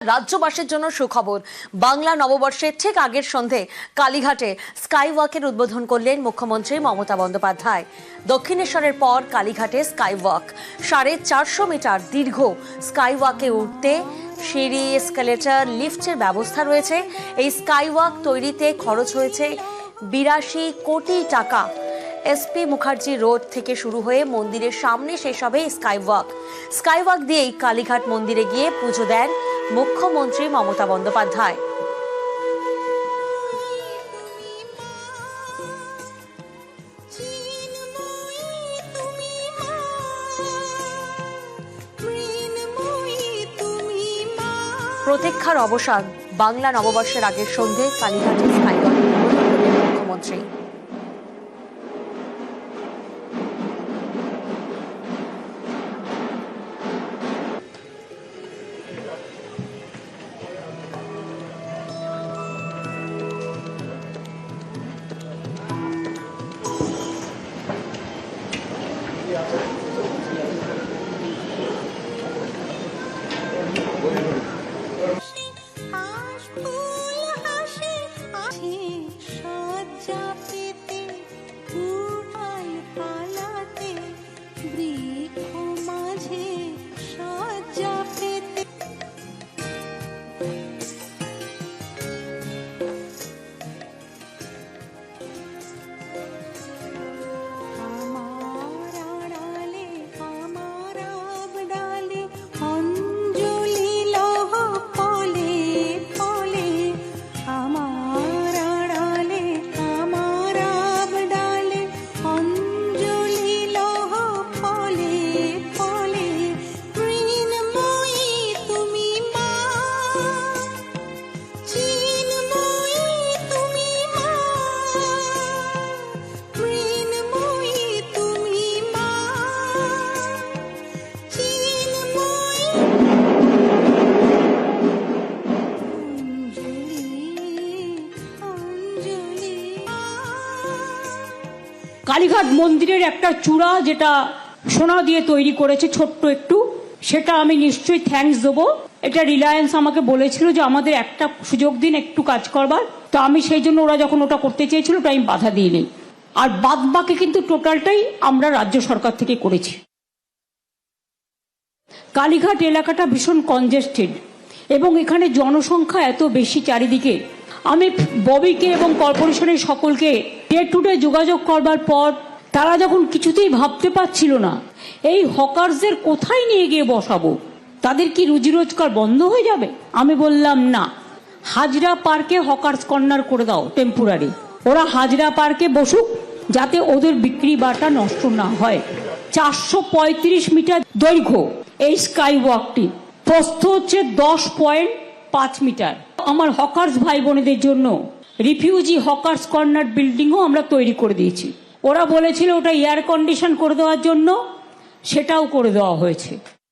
রাজ্যবাসীর জন্য সুখবর। বাংলা নববর্ষের ঠিক আগের সন্ধে কালীঘাটে স্কাইওয়াকের উদ্বোধন করলেন মুখ্যমন্ত্রী মমতা বন্দ্যোপাধ্যায়। দক্ষিণেশ্বরের পর কালীঘাটে স্কাইওয়াক 450 মিটার দীর্ঘ। স্কাইওয়াকে উঠতে সিঁড়ি, এসকেলেটর, লিফটের ব্যবস্থা রয়েছে। এই স্কাইওয়াক তৈরিতে খরচ হয়েছে 82 কোটি টাকা। এসপি মুখার্জি রোড থেকে শুরু হয়ে মন্দিরের সামনে শেষ হবে স্কাইওয়াক দিয়েই কালীঘাট মন্দিরে গিয়ে পুজো দেন মুখ্যমন্ত্রী মমতা বন্দ্যোপাধ্যায়। প্রতীক্ষার অবসান। বাংলা নববর্ষের আগের সন্ধে কালীঘাটে স্কাইওয়াক উদ্বোধন করলেন মুখ্যমন্ত্রী। কালীঘাট মন্দিরের একটা চূড়া যেটা সোনা দিয়ে তৈরি করেছে ছোট্ট একটু, সেটা আমি নিশ্চয়ই থ্যাঙ্কস দেবো। এটা রিলায়েন্স আমাকে বলেছিল যে আমাদের একটা সুযোগ দিন একটু কাজ করবার, তো আমি সেই জন্য ওরা যখন ওটা করতে চেয়েছিল ওটা আমি বাধা দিইনি। আর বাদ বাকি কিন্তু টোটালটাই আমরা রাজ্য সরকার থেকে করেছি। কালীঘাট এলাকাটা ভীষণ কনজেস্টেড এবং এখানে জনসংখ্যা এত বেশি চারিদিকে। আমি ববিকে এবং কর্পোরেশনের সকলকে ডে টু ডে যোগাযোগ করবার পর তারা যখন কিছুতেই ভাবতে পারছিল না এই হকার্সদের কোথায় নিয়ে গিয়ে বসাবো, তাদের কি রুজি রোজগার বন্ধ হয়ে যাবে, আমি বললাম না, হাজরা পার্কে হকার্স কর্নার করে দাও টেম্পোরারি। ওরা হাজরা পার্কে বসুক, যাতে ওদের বিক্রি বাটা নষ্ট না হয়। 435 মিটার দৈর্ঘ্য এই স্কাই ওয়াকটি, প্রস্থ হচ্ছে 10.5 মিটার। আমার হকার্স ভাই বোনেদের জন্য রিফিউজি হকার্স কর্নার বিল্ডিংও আমরা তৈরি করে দিয়েছি। ওরা বলেছিল ওটা এয়ার কন্ডিশন করে দেওয়ার জন্য, সেটাও করে দেওয়া হয়েছে।